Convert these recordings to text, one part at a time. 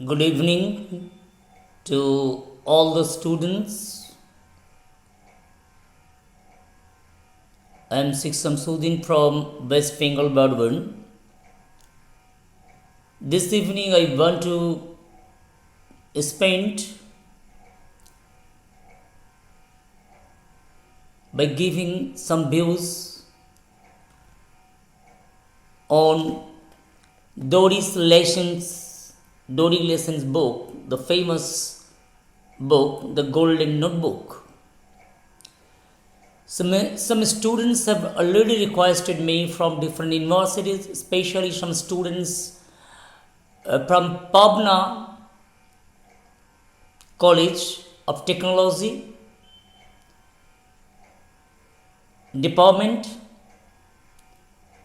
Good evening to all the students. I am Sikh Samsudin from West Bengal, Burdwan. This evening I want to spend by giving some views on Doris Lessons book, the famous book, The Golden Notebook. Some students have already requested me from different universities, especially some students from Pabna College of Technology department,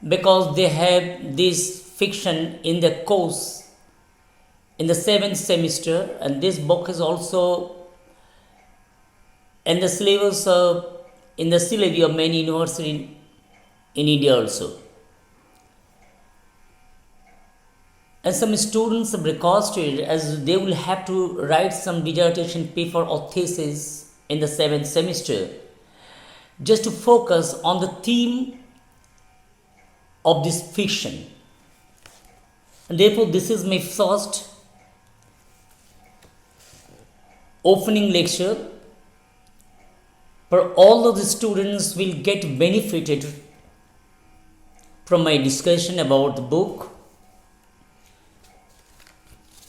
because they have this fiction in the course in the 7th semester, and this book is also in the syllabus in the syllabi of many universities in India also. And some students have requested, as they will have to write some dissertation paper or thesis in the 7th semester, just to focus on the theme of this fiction. And therefore, this is my first opening lecture, for all of the students will get benefited from my discussion about the book.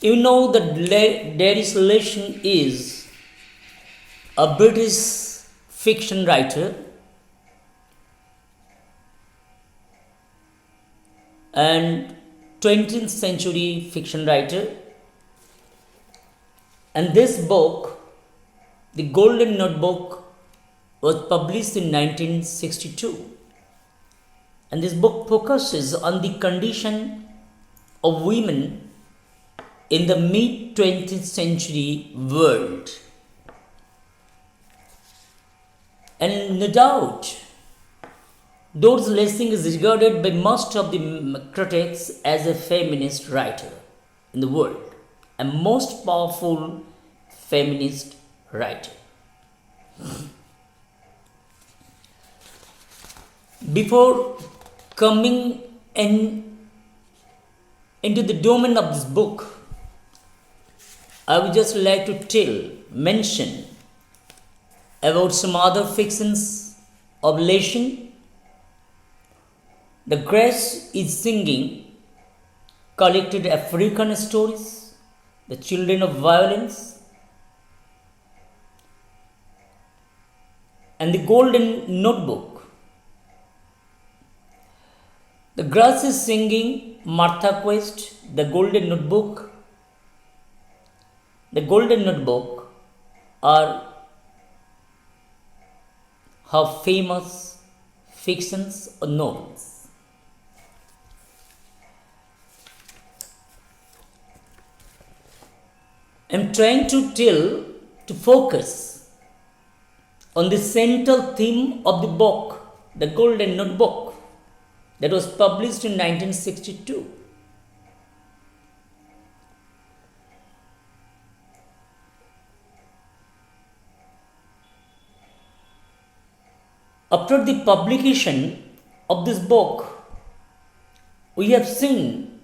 You know that Doris Lessons is a British fiction writer and 20th century fiction writer. And this book, The Golden Notebook, was published in 1962. And this book focuses on the condition of women in the mid-20th century world. And no doubt, Doris Lessings is regarded by most of the critics as a feminist writer in the world, a most powerful feminist writer. Before coming into the domain of this book, I would just like to mention about some other fictions of Lessings. The Grace is Singing collected African stories, The Children of Violence, and The Golden Notebook. The Grass is Singing, Martha Quest, The Golden Notebook. The Golden Notebook are her famous fictions or novels. I am trying to focus on the central theme of the book, The Golden Notebook, that was published in 1962. After the publication of this book, we have seen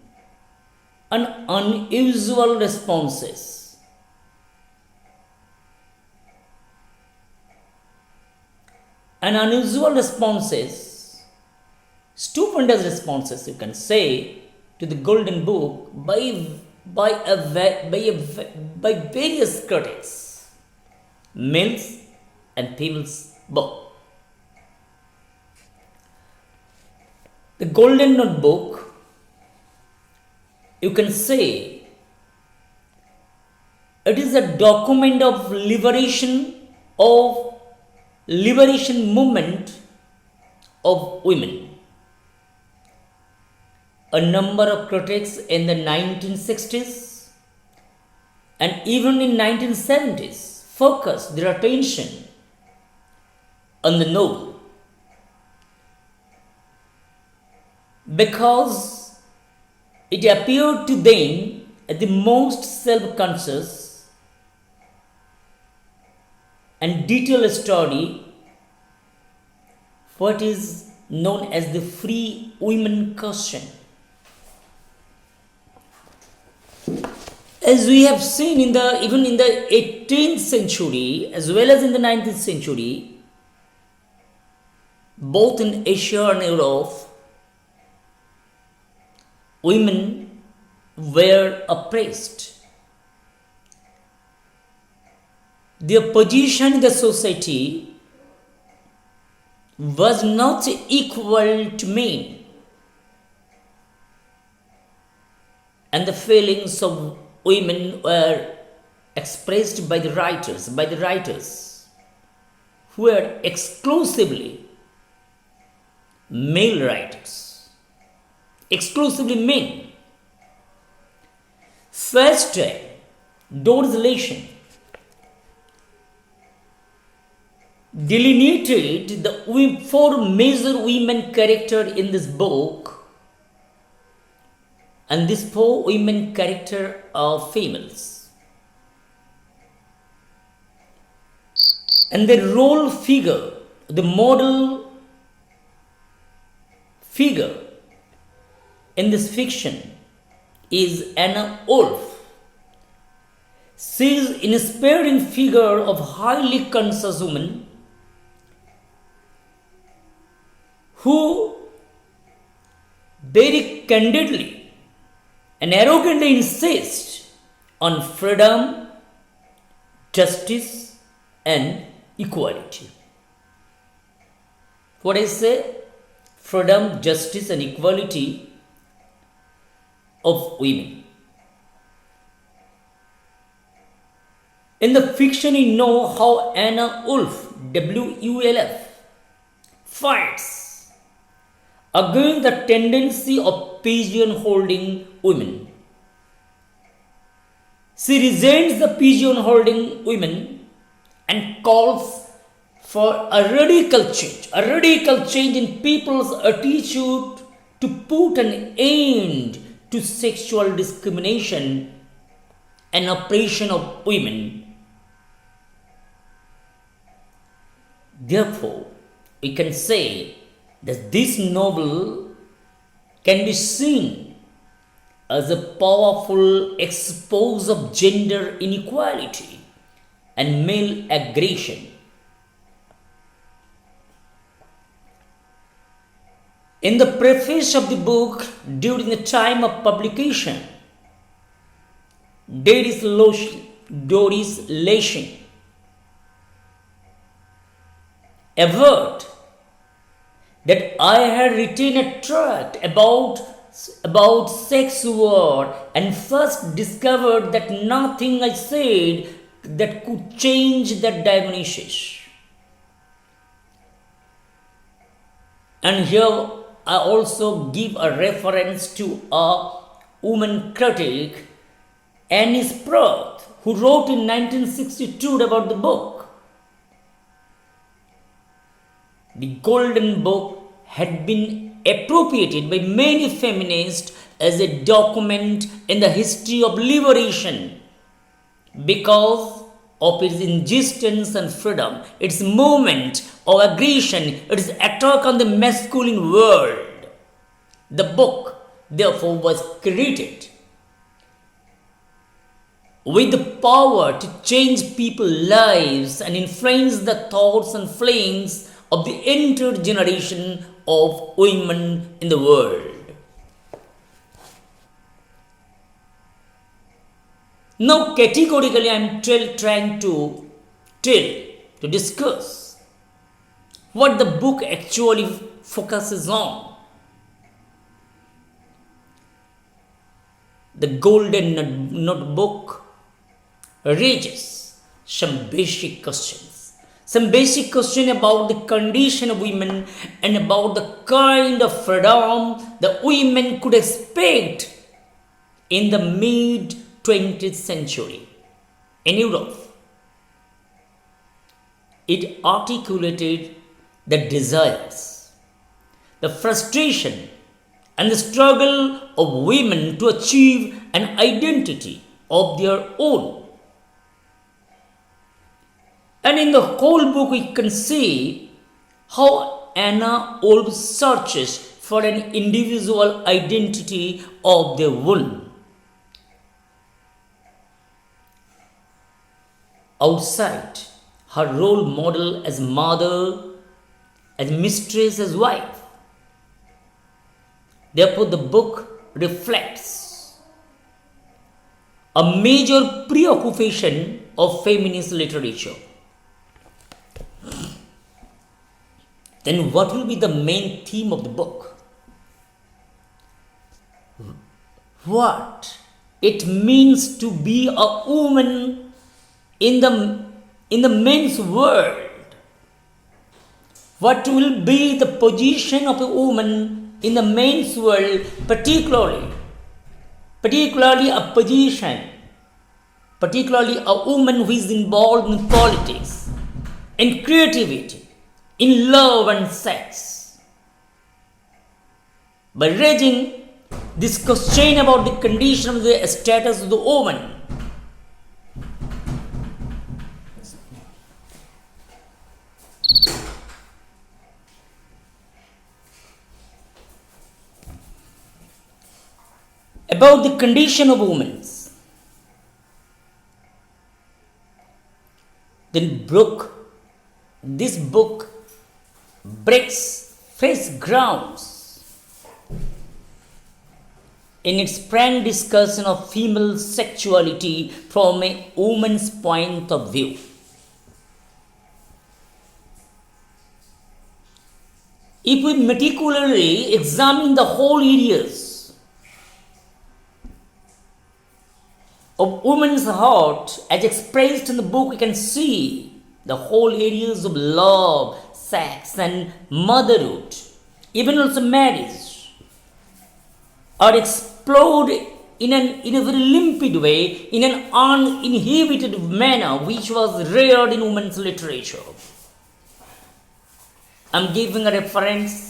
unusual responses. Stupendous responses, you can say, to the Golden Book by various critics, males and females both. The Golden Notebook, you can say, it is a document of liberation movement of women. A number of critics in the 1960s and even in 1970s focused their attention on the novel, because it appeared to them the most self-conscious and detailed study what is known as the free women question. As we have seen even in the 18th century as well as in the 19th century, both in Asia and Europe, women were oppressed. Their position in the society was not equal to men, and the feelings of women were expressed by the writers who were exclusively male writers, exclusively men. First, Doris delineated the four major women characters in this book, and these four women characters are females. And the role figure, the model figure in this fiction is Anna Wolf. She is an inspiring figure of highly conscious woman who very candidly and arrogantly insists on freedom, justice, and equality. What I say? Freedom, justice, and equality of women. In the fiction, you know how Anna Wolf, WULF, fights against the tendency of pigeon-holding women. She resents the pigeon-holding women and calls for a radical change in people's attitude to put an end to sexual discrimination and oppression of women. Therefore, we can say that this novel can be seen as a powerful expose of gender inequality and male aggression. In the preface of the book, during the time of publication, Doris Lessing averred that I had written a tract about sex war and first discovered that nothing I said that could change that diagnosis. And here I also give a reference to a woman critic, Annie Sprout, who wrote in 1962 about the book. The Golden Book had been appropriated by many feminists as a document in the history of liberation because of its insistence on freedom, its movement of aggression, its attack on the masculine world. The book, therefore, was created with the power to change people's lives and influence the thoughts and feelings of the entire generation of women in the world. Now, categorically, I am trying to discuss what the book actually focuses on. The Golden Notebook raises some basic questions. Some basic question about the condition of women and about the kind of freedom that women could expect in the mid 20th century in Europe. It articulated the desires, the frustration, and the struggle of women to achieve an identity of their own. And in the whole book, we can see how Anna always searches for an individual identity of their own. Outside, her role model as mother, as mistress, as wife. Therefore, the book reflects a major preoccupation of feminist literature. Then, what will be the main theme of the book? What it means to be a woman in the men's world. What will be the position of a woman in the men's world, particularly a woman who is involved in politics, in creativity, in love and sex. By raising this question about the condition of the status of the woman, about the condition of women, then this book breaks fresh grounds in its frank discussion of female sexuality from a woman's point of view. If we meticulously examine the whole areas of woman's heart as expressed in the book, we can see the whole areas of love, sex and motherhood, even also marriage, are explored in a very limpid way, in an uninhibited manner, which was rare in women's literature. I'm giving a reference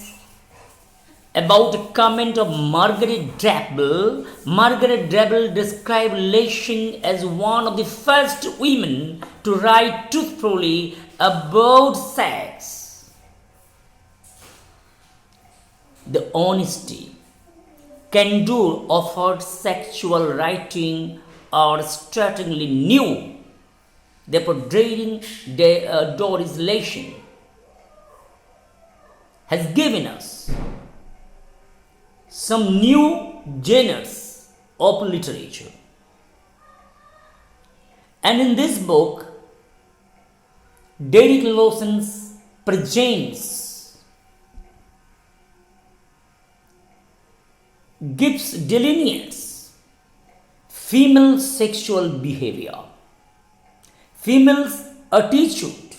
about a comment of Margaret Drabble. Margaret Drabble described Lessing as one of the first women to write truthfully about sex. The honesty, candor of her sexual writing are startlingly new. Therefore, Doris Lessing has given us some new genres of literature. And in this book, Derek Lawson delineates female sexual behavior, female's attitude,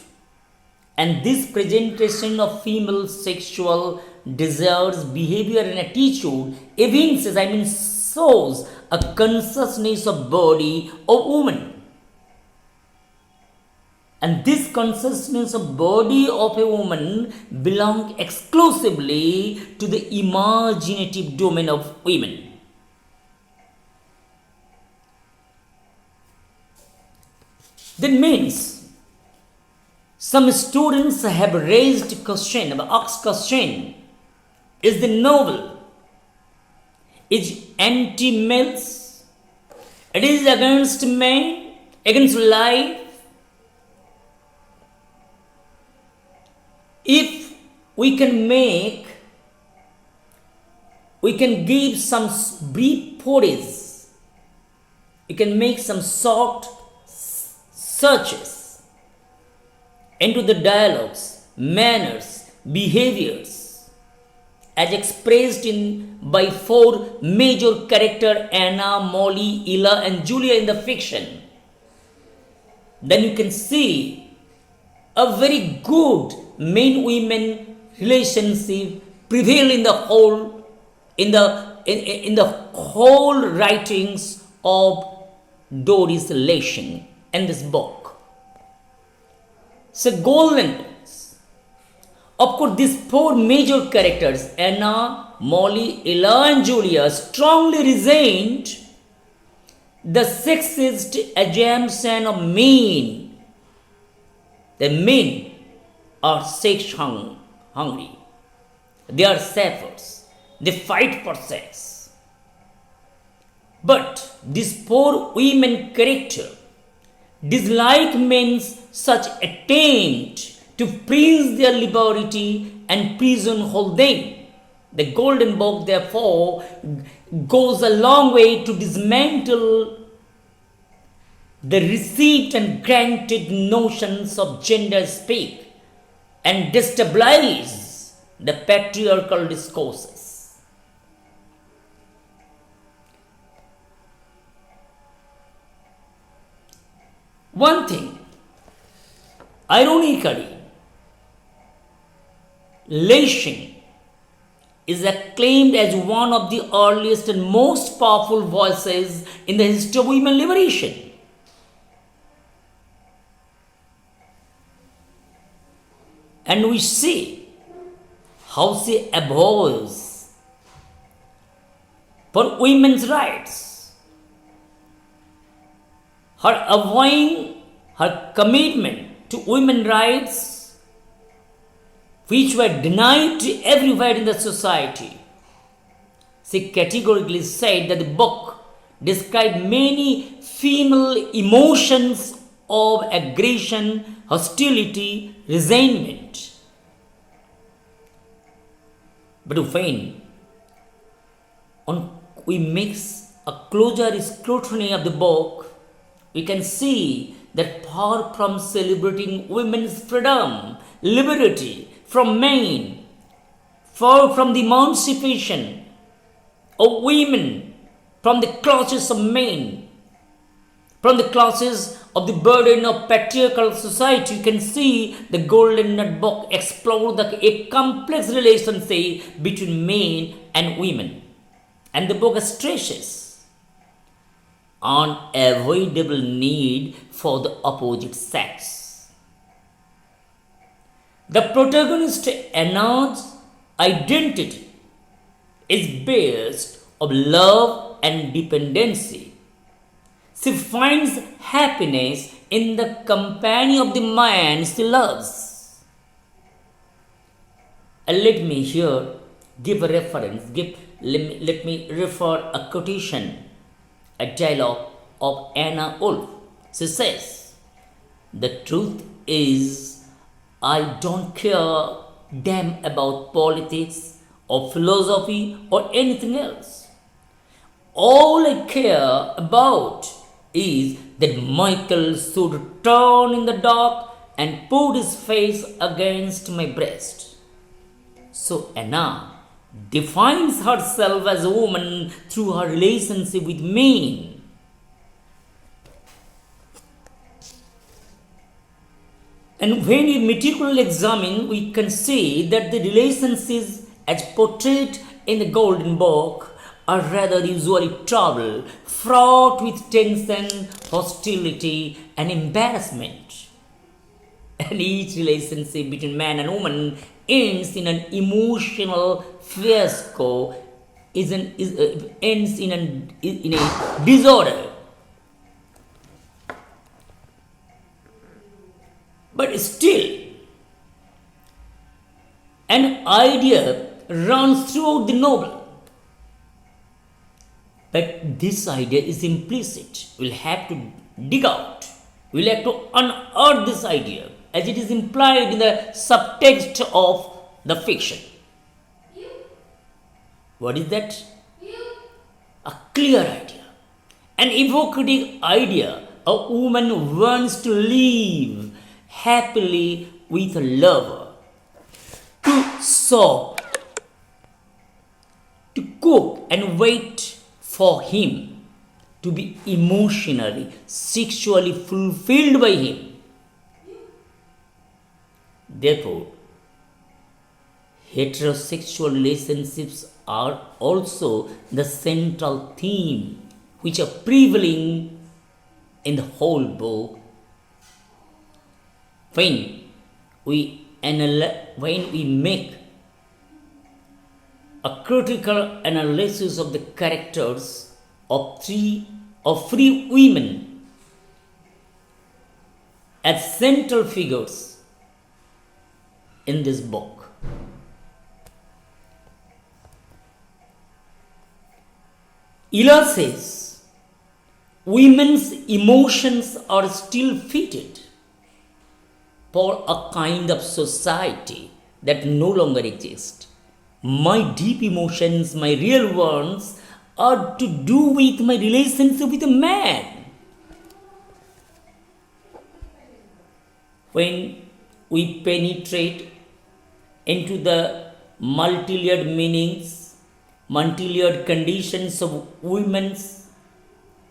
and this presentation of female sexual desires, behavior and attitude shows a consciousness of body of woman. And this consciousness of body of a woman belongs exclusively to the imaginative domain of women. That means some students have asked question, is the novel is anti-males? It is against men, against life? If we can give some brief portraits, we can make some short searches into the dialogues, manners, behaviors as expressed by four major characters, Anna, Molly, Ella and Julia in the fiction, then you can see a very good man-women relationship prevail in the whole writings of Doris Lessing in this book. So golden ones. Of course, these four major characters, Anna, Molly, Ella, and Julia strongly resent the sexist assumption of men. The men are sex hungry. They are sappers. They fight for sex. But this poor women character dislike men's such attempt to freeze their liberty and pigeonhole them. The Golden Book, therefore, goes a long way to dismantle the received and granted notions of gender speak and destabilize the patriarchal discourses. One thing, ironically, lynching is acclaimed as one of the earliest and most powerful voices in the history of women liberation. And we see how she abhors for women's rights, her avowing her commitment to women's rights, which were denied to everywhere in the society. She categorically said that the book described many female emotions of aggression, hostility, resentment. But when we mix a closer scrutiny of the book, we can see that far from celebrating women's freedom, liberty from men, far from the emancipation of women from the clutches of men, from the clutches of the burden of patriarchal society, you can see the Golden Notebook explore a complex relationship between men and women. And the book stresses unavoidable need for the opposite sex. The protagonist Anna's identity is based on love and dependency. She finds happiness in the company of the man she loves. And let me here give a reference, let me refer a quotation, a dialogue of Anna Wolf. She says, "The truth is, I don't care damn about politics or philosophy or anything else. All I care about is that Michael should turn in the dark and put his face against my breast." So Anna defines herself as a woman through her relationship with men. And when we meticulously examine, we can see that the relationships as portrayed in the Golden Book are rather usually trouble, fraught with tension, hostility, and embarrassment. And each relationship between man and woman ends in an emotional fiasco, ends in a disorder. But still, an idea runs throughout the novel. But this idea is implicit. We'll have to dig out. We'll have to unearth this idea as it is implied in the subtext of the fiction. What is that? A clear idea. An evocative idea. A woman wants to live happily with a lover, to sew, to cook and wait for him, to be emotionally, sexually fulfilled by him. Therefore, heterosexual relationships are also the central theme which are prevailing in the whole book. When we make a critical analysis of the characters of three women as central figures in this book. Ella says, women's emotions are still fitted for a kind of society that no longer exists. My deep emotions, my real ones, are to do with my relationship with a man. When we penetrate into the multi-layered meanings, multi-layered conditions of women's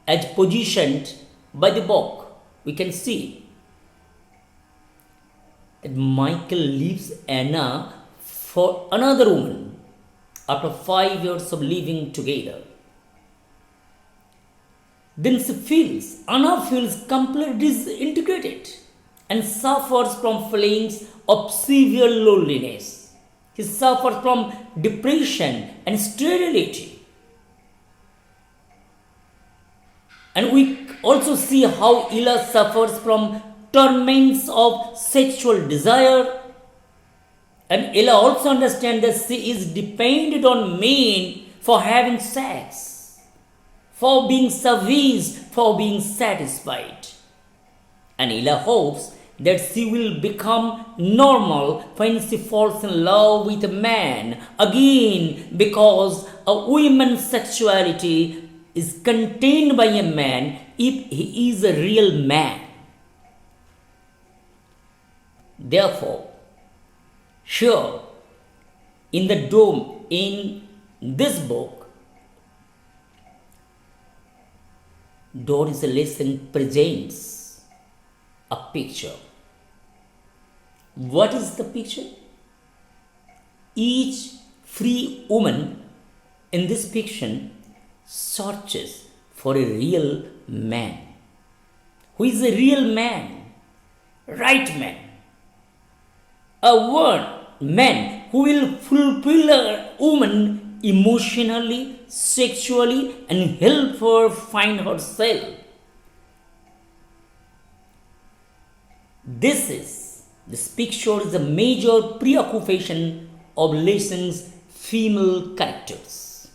as positioned by the book, we can see that Michael leaves Anna for another woman after 5 years of living together. Then Anna feels completely disintegrated and suffers from feelings of severe loneliness. He suffers from depression and sterility. And we also see how Ella suffers from torments of sexual desire. And Ella also understands that she is dependent on men for having sex, for being serviced, for being satisfied. And Ella hopes that she will become normal when she falls in love with a man again, because a woman's sexuality is contained by a man if he is a real man. Therefore, sure, in this book, Doris lesson presents a picture. What is the picture? Each free woman in this fiction searches for a real man. Who is a real man? Right man. A man who will fulfill a woman emotionally, sexually, and help her find herself. This picture is a major preoccupation of Leslie's female characters.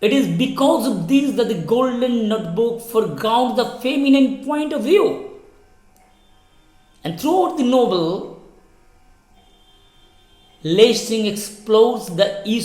It is because of this that the Golden Notebook foregrounds the feminine point of view. And throughout the novel, Leslie explores the issue